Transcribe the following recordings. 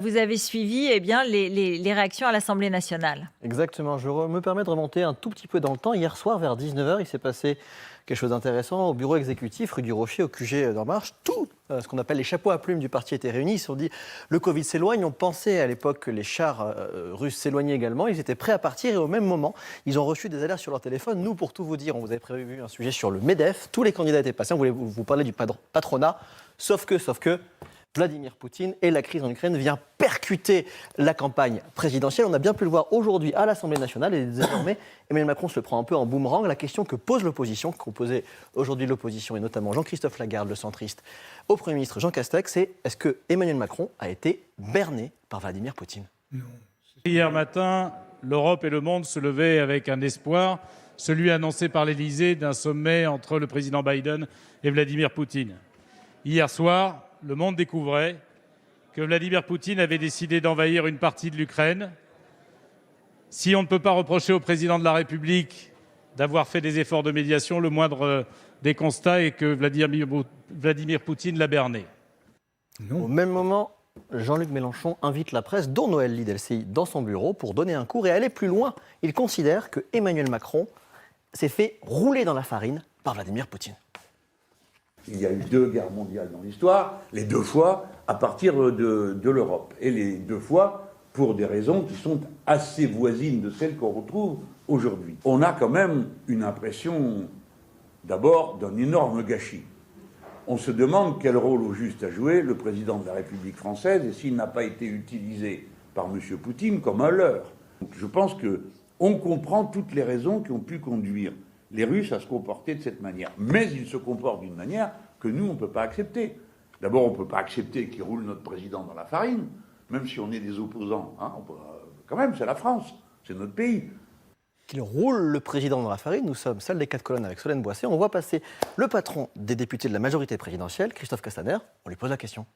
Vous avez suivi les réactions à l'Assemblée nationale. Exactement, je me permets de remonter un tout petit peu dans le temps. Hier soir, vers 19h, il s'est passé quelque chose d'intéressant au bureau exécutif, rue du Rocher, au QG d'En Marche. Tout ce qu'on appelle les chapeaux à plumes du parti étaient réunis. Ils se sont dit, le Covid s'éloigne. On pensait à l'époque que les chars russes s'éloignaient également. Ils étaient prêts à partir et au même moment, ils ont reçu des alertes sur leur téléphone. Nous, pour tout vous dire, on vous avait prévu un sujet sur le MEDEF. Tous les candidats étaient passés. On voulait vous parler du patronat. Sauf que Vladimir Poutine et la crise en Ukraine vient percuter la campagne présidentielle. On a bien pu le voir aujourd'hui à l'Assemblée nationale et désormais Emmanuel Macron se le prend un peu en boomerang. La question que pose l'opposition, qu'on posait aujourd'hui l'opposition et notamment Jean-Christophe Lagarde, le centriste, au Premier ministre Jean Castex, c'est est-ce que Emmanuel Macron a été berné par Vladimir Poutine? Non. Hier matin, l'Europe et le monde se levaient avec un espoir, celui annoncé par l'Élysée d'un sommet entre le président Biden et Vladimir Poutine. Hier soir, le monde découvrait que Vladimir Poutine avait décidé d'envahir une partie de l'Ukraine. Si on ne peut pas reprocher au président de la République d'avoir fait des efforts de médiation, le moindre des constats est que Vladimir Poutine l'a berné. Au même moment, Jean-Luc Mélenchon invite la presse, dont Noël Lee-LCI, dans son bureau pour donner un cours et aller plus loin. Il considère que Emmanuel Macron s'est fait rouler dans la farine par Vladimir Poutine. Il y a eu 2 guerres mondiales dans l'histoire, les 2 fois à partir de l'Europe. Et les 2 fois pour des raisons qui sont assez voisines de celles qu'on retrouve aujourd'hui. On a quand même une impression, d'abord, d'un énorme gâchis. On se demande quel rôle au juste a joué le président de la République française et s'il n'a pas été utilisé par M. Poutine comme un leurre. Donc je pense qu'on comprend toutes les raisons qui ont pu conduire les Russes à se comporter de cette manière. Mais ils se comportent d'une manière que nous, on ne peut pas accepter. D'abord, on ne peut pas accepter qu'ils roulent notre président dans la farine, même si on est des opposants. Hein, quand même, c'est la France, c'est notre pays. Qu'il roule le président dans la farine, nous sommes salle des 4 colonnes avec Solène Boissé. On voit passer le patron des députés de la majorité présidentielle, Christophe Castaner. On lui pose la question.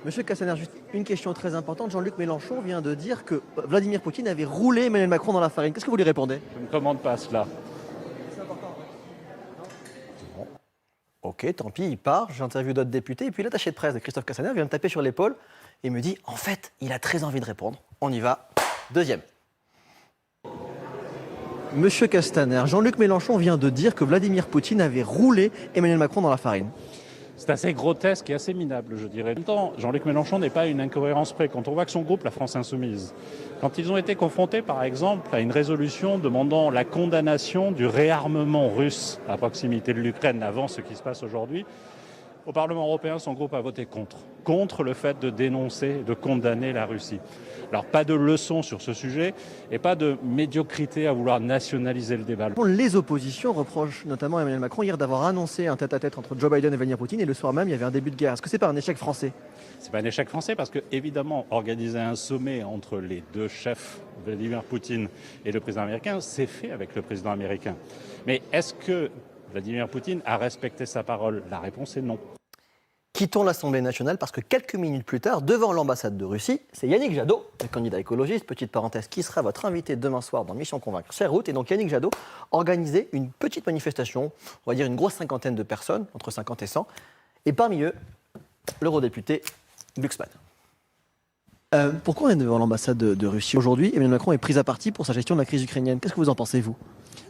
Monsieur Castaner, juste une question très importante. Jean-Luc Mélenchon vient de dire que Vladimir Poutine avait roulé Emmanuel Macron dans la farine. Qu'est-ce que vous lui répondez? Je ne commande pas cela. C'est important. Bon. Ok, tant pis, il part. J'interviewe d'autres députés. Et puis l'attaché de presse de Christophe Castaner vient me taper sur l'épaule et me dit en fait, il a très envie de répondre. On y va. Deuxième. Monsieur Castaner, Jean-Luc Mélenchon vient de dire que Vladimir Poutine avait roulé Emmanuel Macron dans la farine. C'est assez grotesque et assez minable, je dirais. En même temps, Jean-Luc Mélenchon n'est pas une incohérence près. Quand on voit que son groupe, la France Insoumise, quand ils ont été confrontés, par exemple, à une résolution demandant la condamnation du réarmement russe à proximité de l'Ukraine avant ce qui se passe aujourd'hui, au Parlement européen, son groupe a voté contre le fait de dénoncer, de condamner la Russie. Alors, pas de leçon sur ce sujet et pas de médiocrité à vouloir nationaliser le débat. Les oppositions reprochent notamment à Emmanuel Macron hier d'avoir annoncé un tête-à-tête entre Joe Biden et Vladimir Poutine et le soir même, il y avait un début de guerre. Est-ce que c'est pas un échec français? C'est pas un échec français parce que, évidemment, organiser un sommet entre les 2 chefs, Vladimir Poutine et le président américain, c'est fait avec le président américain. Mais est-ce que Vladimir Poutine a respecté sa parole? La réponse est non. Quittons l'Assemblée nationale parce que quelques minutes plus tard, devant l'ambassade de Russie, c'est Yannick Jadot, le candidat écologiste, petite parenthèse, qui sera votre invité demain soir dans Mission Convaincre sur route. Et donc Yannick Jadot organisait une petite manifestation, on va dire une grosse cinquantaine de personnes, entre 50 et 100, et parmi eux, l'eurodéputé Glucksmann. Pourquoi on est devant l'ambassade de Russie aujourd'hui? Emmanuel Macron est pris à partie pour sa gestion de la crise ukrainienne. Qu'est-ce que vous en pensez, vous?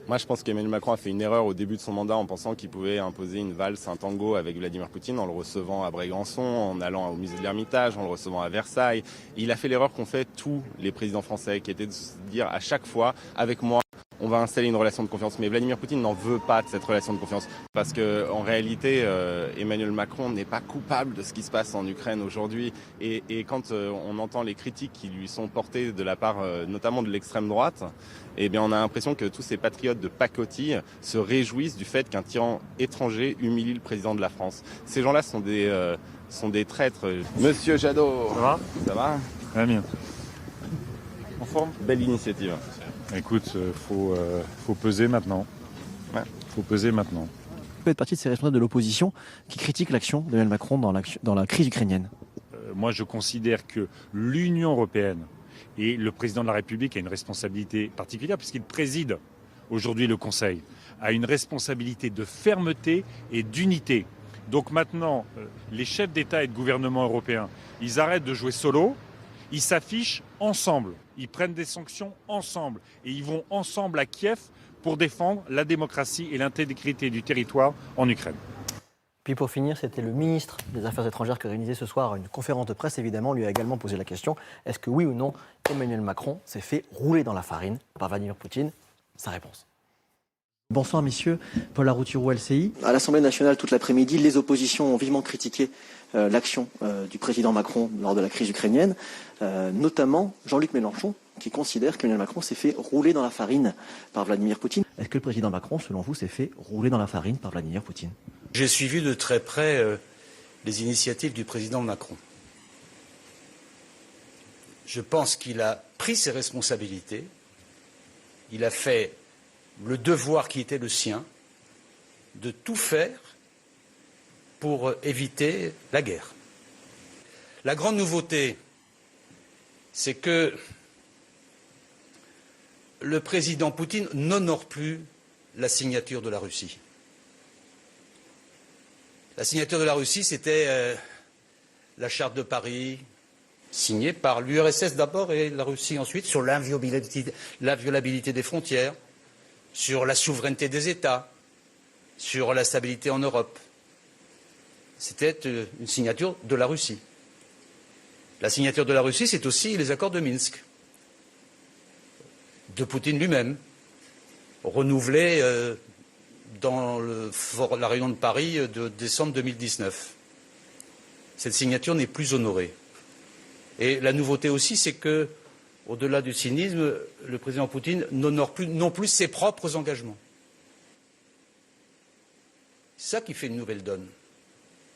Moi, je pense qu'Emmanuel Macron a fait une erreur au début de son mandat en pensant qu'il pouvait imposer une valse, un tango avec Vladimir Poutine en le recevant à Brégançon, en allant au musée de l'Ermitage, en le recevant à Versailles. Il a fait l'erreur qu'ont fait tous les présidents français, qui était de se dire à chaque fois, avec moi, on va installer une relation de confiance. Mais Vladimir Poutine n'en veut pas de cette relation de confiance. Parce qu'en réalité, Emmanuel Macron n'est pas coupable de ce qui se passe en Ukraine aujourd'hui. Et quand on entend les critiques qui lui sont portées de la part notamment de l'extrême droite, eh bien on a l'impression que tous ces patriotes de pacotille se réjouissent du fait qu'un tyran étranger humilie le président de la France. Ces gens-là sont des traîtres. Monsieur Jadot, Ça va? Ça va? Ouais, bien. En forme? Belle initiative. Écoute, faut peser maintenant. Ouais. Faut peser maintenant. Vous faites partie de ces responsables de l'opposition qui critiquent l'action d'Emmanuel Macron dans la crise ukrainienne. Moi, je considère que l'Union européenne et le président de la République a une responsabilité particulière puisqu'il préside aujourd'hui le Conseil, a une responsabilité de fermeté et d'unité. Donc maintenant, les chefs d'État et de gouvernement européens, ils arrêtent de jouer solo, ils s'affichent ensemble, ils prennent des sanctions ensemble et ils vont ensemble à Kiev pour défendre la démocratie et l'intégrité du territoire en Ukraine. Puis pour finir, c'était le ministre des Affaires étrangères qui organisait ce soir une conférence de presse. Évidemment, lui a également posé la question, est-ce que oui ou non, Emmanuel Macron s'est fait rouler dans la farine par Vladimir Poutine? Sa réponse. Bonsoir messieurs, Paul Larouturou, LCI. À l'Assemblée nationale toute l'après-midi, les oppositions ont vivement critiqué l'action du président Macron lors de la crise ukrainienne, notamment Jean-Luc Mélenchon, qui considère qu'Emmanuel Macron s'est fait rouler dans la farine par Vladimir Poutine. Est-ce que le président Macron, selon vous, s'est fait rouler dans la farine par Vladimir Poutine? J'ai suivi de très près les initiatives du président Macron. Je pense qu'il a pris ses responsabilités, il a fait le devoir qui était le sien de tout faire pour éviter la guerre. La grande nouveauté, c'est que le président Poutine n'honore plus la signature de la Russie. La signature de la Russie, c'était la charte de Paris, signée par l'URSS d'abord et la Russie ensuite, sur l'inviolabilité des frontières, sur la souveraineté des États, sur la stabilité en Europe. C'était une signature de la Russie. La signature de la Russie, c'est aussi les accords de Minsk, de Poutine lui-même, renouvelés dans la réunion de Paris de décembre 2019. Cette signature n'est plus honorée. Et la nouveauté aussi, c'est que, au-delà du cynisme, le président Poutine n'honore plus non plus ses propres engagements. C'est ça qui fait une nouvelle donne.